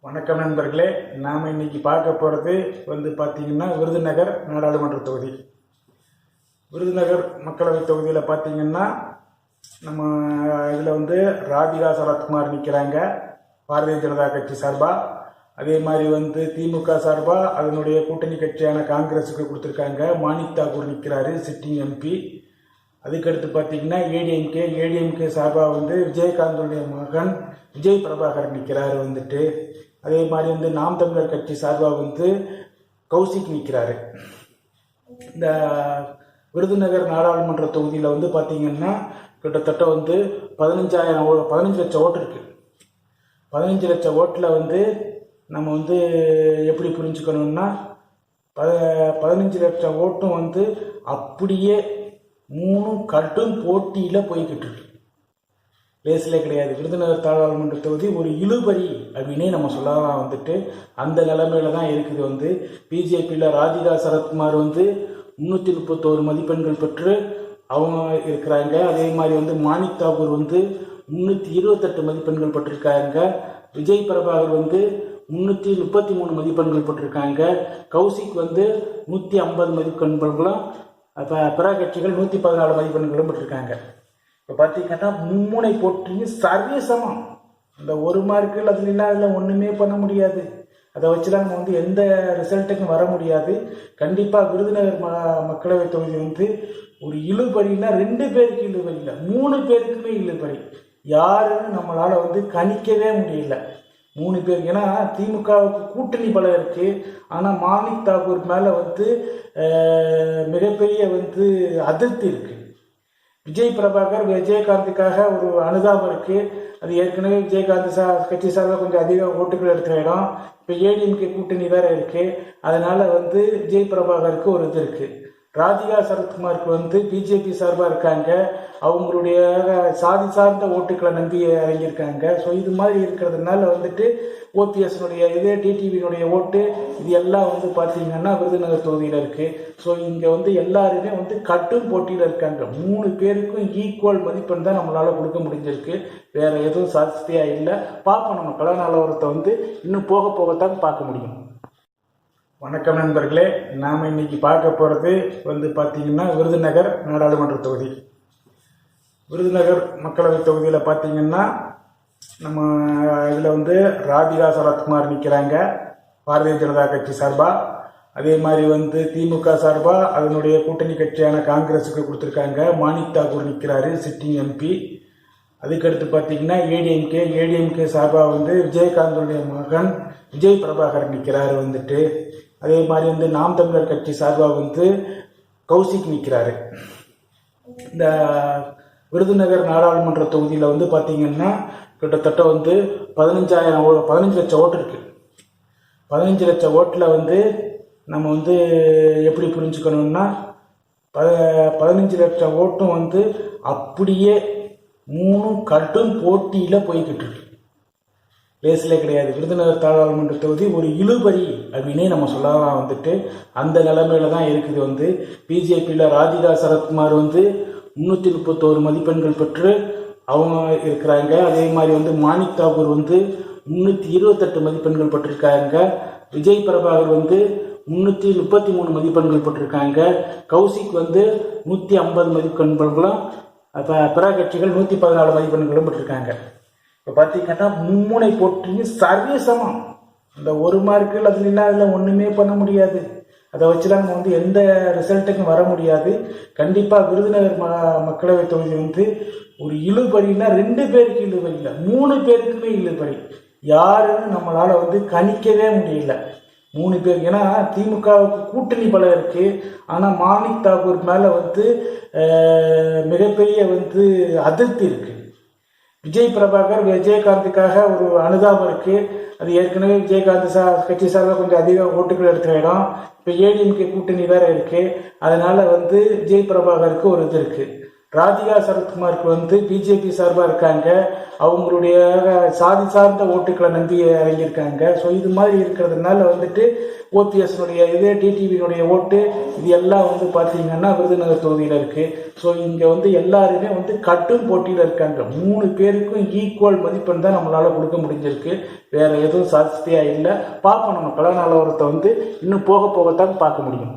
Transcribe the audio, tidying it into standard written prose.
வணக்கம் நண்பர்களே. நாம் இன்னைக்கு பார்க்க போகிறது பார்த்தீங்கன்னா விருதுநகர் நாடாளுமன்ற தொகுதி. விருதுநகர் மக்களவை தொகுதியில் பார்த்தீங்கன்னா நம்ம இதில் ராதிகா சரத்குமார் நிற்கிறாங்க பாரதிய ஜனதா கட்சி சார்பாக. அதே மாதிரி திமுக சார்பாக அதனுடைய கூட்டணி கட்சியான காங்கிரஸுக்கு கொடுத்துருக்காங்க. மாணிக் தாக்கூர் நிற்கிறாரு, சிட்டிங் எம்பி. அதுக்கடுத்து பார்த்தீங்கன்னா ஏடிஎம்கே சார்பாக விஜயகாந்தனுடைய மகன் விஜய் பிரபாகர் நிற்கிறாரு. அதே மாதிரி நாம் தமிழர் கட்சி சார்பாக கௌசிக் நிற்கிறாரு. இந்த விருதுநகர் நாடாளுமன்ற தொகுதியில் பார்த்தீங்கன்னா கிட்டத்தட்ட 15 லட்சம் ஓட்டு இருக்கு. 15 லட்சம் ஓட்டில் நம்ம எப்படி புரிஞ்சுக்கணும்னா 15 லட்சம் ஓட்டும் அப்படியே 3 கடும் போட்டியில் போய்கிட்டு இருக்கு. லேஸில் கிடையாது. விருதுநகர் நாடாளுமன்ற தொகுதி ஒரு இழுபறி அப்படின்னே நம்ம சொல்லலாம். அந்த நிலைமையில தான் இருக்குது. பிஜேபியில் ராதிகா சரத்குமார் 331 மதிப்பெண்கள் பெற்று அவங்க இருக்கிறாங்க. அதே மாதிரி மாணிக் தாக்கூர் 328 மதிப்பெண்கள் பெற்றிருக்காங்க. விஜய் பிரபாகர் 333 மதிப்பெண்கள் பெற்றிருக்காங்க. கௌசிக் 150 மதிப்பெண்களும், பிற கட்சிகள் 114 மதிப்பெண்களும் பெற்றிருக்காங்க. இப்போ பார்த்தீங்கன்னா மும்முனை போட்டியும் சரிசமம். அந்த ஒரு மார்க்கில் அதில் ஒன்றுமே பண்ண முடியாது. அதை வச்சுலாம் நம்ம எந்த ரிசல்ட்டுக்கும் வர முடியாது. கண்டிப்பாக விருதுநகர் மக்களவை தொகுதி ஒரு இழுபறினா 2 பேருக்கு இழுபறி இல்லை, 3 பேருக்குமே இழுபறி. யாருன்னு நம்மளால் கணிக்கவே முடியல. 3 பேர். ஏன்னா திமுகவுக்கு கூட்டணி பலம் இருக்கு. ஆனால் மாணிக் தாக்கூர் மேலே மிகப்பெரிய அதிருப்தி இருக்கு. விஜய் பிரபாகர் விஜயகாந்துக்காக ஒரு அனுதாபம் இருக்கு. அது ஏற்கனவே விஜயகாந்த் கட்சி சார்பாக கொஞ்சம் அதிக ஓட்டுகள் எடுக்கிற இடம். இப்போ ஏடிஎம்கே கூட்டணி வேற இருக்கு. அதனால விஜய் பிரபாகருக்கு ஒரு இது இருக்கு. ராதிகா சரத்குமாருக்கு பிஜேபி சார்பாக இருக்காங்க. அவங்களுடைய சாதி சார்ந்த ஓட்டுக்களை நம்பி இறங்கியிருக்காங்க. ஸோ இது மாதிரி இருக்கிறதுனால ஓபிஎஸ்னுடைய இது டிடிவியினுடைய ஓட்டு இது எல்லாம் பார்த்தீங்கன்னா விருதுநகர் தொகுதியில் இருக்கு. ஸோ இங்கே எல்லாருமே கட்டும் போட்டியில் இருக்காங்க. 3 பேருக்கும் ஈக்குவல் மதிப்பெண் தான் நம்மளால கொடுக்க முடிஞ்சிருக்கு. வேற எதுவும் சாஸ்தியா இல்லை. பார்ப்போம், நம்ம கள நிலவரத்தை இன்னும் போக போகத்தான் பார்க்க முடியும். வணக்கம் நண்பர்களே. நாம் இன்னைக்கு பார்க்க போகிறது பார்த்தீங்கன்னா விருதுநகர் நாடாளுமன்ற தொகுதி. விருதுநகர் மக்களவை தொகுதியில் பார்த்தீங்கன்னா நம்ம இதில் ராதிகா சரத்குமார் நிற்கிறாங்க பாரதிய ஜனதா கட்சி சார்பாக. அதே மாதிரி திமுக சார்பாக அதனுடைய கூட்டணி கட்சியான காங்கிரஸுக்கு கொடுத்துருக்காங்க. மாணிக் தாக்கூர் நிற்கிறாரு, சிட்டிங் எம்பி. அதுக்கடுத்து பார்த்தீங்கன்னா ஏடிஎம்கே சார்பாக விஜயகாந்தனுடைய மகன் விஜய் பிரபாகர் நிற்கிறாரு. அதே மாதிரி நாம் தமிழர் கட்சி சார்பாக கௌசிக் நிற்கிறாரு. இந்த விருதுநகர் நாடாளுமன்ற தொகுதியில் பார்த்தீங்கன்னா கிட்டத்தட்ட 15 லட்சம் ஓட்டு இருக்கு. 15 லட்சம் ஓட்டில் நம்ம எப்படி புரிஞ்சுக்கணும்னா 15 லட்சம் ஓட்டும் அப்படியே 3 கடும் போட்டியில் போய்கிட்டு இருக்கு. லேஸில் கிடையாது. விருதுநகர் நாடாளுமன்ற தொகுதி ஒரு இழுபறி அப்படின்னே நம்ம சொல்லலாம். அந்த நிலைமையில தான் இருக்குது. பிஜேபியில் ராதிகா சரத்குமார் 331 மதிப்பெண்கள் பெற்று அவங்க இருக்கிறாங்க. அதே மாதிரி மாணிக் தாக்கூர் 328 மதிப்பெண்கள் பெற்றிருக்காங்க. விஜய் பிரபாகர் 333 மதிப்பெண்கள் பெற்றிருக்காங்க. கௌசிக் 150 மதிப்பெண்களும், பிற கட்சிகள் 114 மதிப்பெண்களும் பெற்றிருக்காங்க. இப்போ பார்த்தீங்கன்னா மும்முனை போட்டியும் சரிசமம். அந்த ஒரு மார்க்கில் அதில் ஒன்றுமே பண்ண முடியாது. அதை வச்சுலாம் நம்ம எந்த ரிசல்ட்டுக்கும் வர முடியாது. கண்டிப்பாக விருதுநகர் மக்களவை தொகுதி ஒரு இழுபறினா 2 பேருக்கு இழுபறி இல்லை, 3 பேருக்குமே இழுபறி. யாருன்னு நம்மளால் கணிக்கவே முடியல. 3 பேர். ஏன்னா திமுகவுக்கு கூட்டணி பலம் இருக்கு. ஆனால் மாணிக் தாக்கூர் மேலே மிகப்பெரிய அதிருப்தி இருக்கு. விஜய் பிரபாகர் விஜயகாந்துக்காக ஒரு அனுதாபம் இருக்கு. அது ஏற்கனவே விஜயகாந்த் கட்சி சார்பாக கொஞ்சம் அதிக ஓட்டுகள் எடுக்கிற இடம். இப்போ ஏடிஎம்கே கூட்டணி வேற இருக்கு. அதனால விஜய் பிரபாகருக்கு ஒரு இது இருக்கு. ராதிகா சரத்குமாருக்கு வந்து பிஜேபி சார்பாக இருக்காங்க, அவங்களுடைய சாதி சார்ந்த ஓட்டுக்களை நம்பி இறங்கியிருக்காங்க. ஸோ இது மாதிரி இருக்கிறதுனால வந்துட்டு ஓபிஎஸ்னுடைய இது டிடிவியினுடைய ஓட்டு இது எல்லாம் வந்து பார்த்தீங்கன்னா விருதுநகர் தொகுதியில் இருக்கு. ஸோ இங்கே வந்து எல்லாருமே வந்து கட்டும் போட்டியில் இருக்காங்க. 3 பேருக்கும் ஈக்குவல் மதிப்பெண் தான் நம்மளால கொடுக்க முடிஞ்சிருக்கு. வேற எதுவும் சாஸ்தியா இல்லை. பார்ப்போம், நம்ம கலா நிலவரத்தை வந்து இன்னும் போக போகத்தான் பார்க்க முடியும்.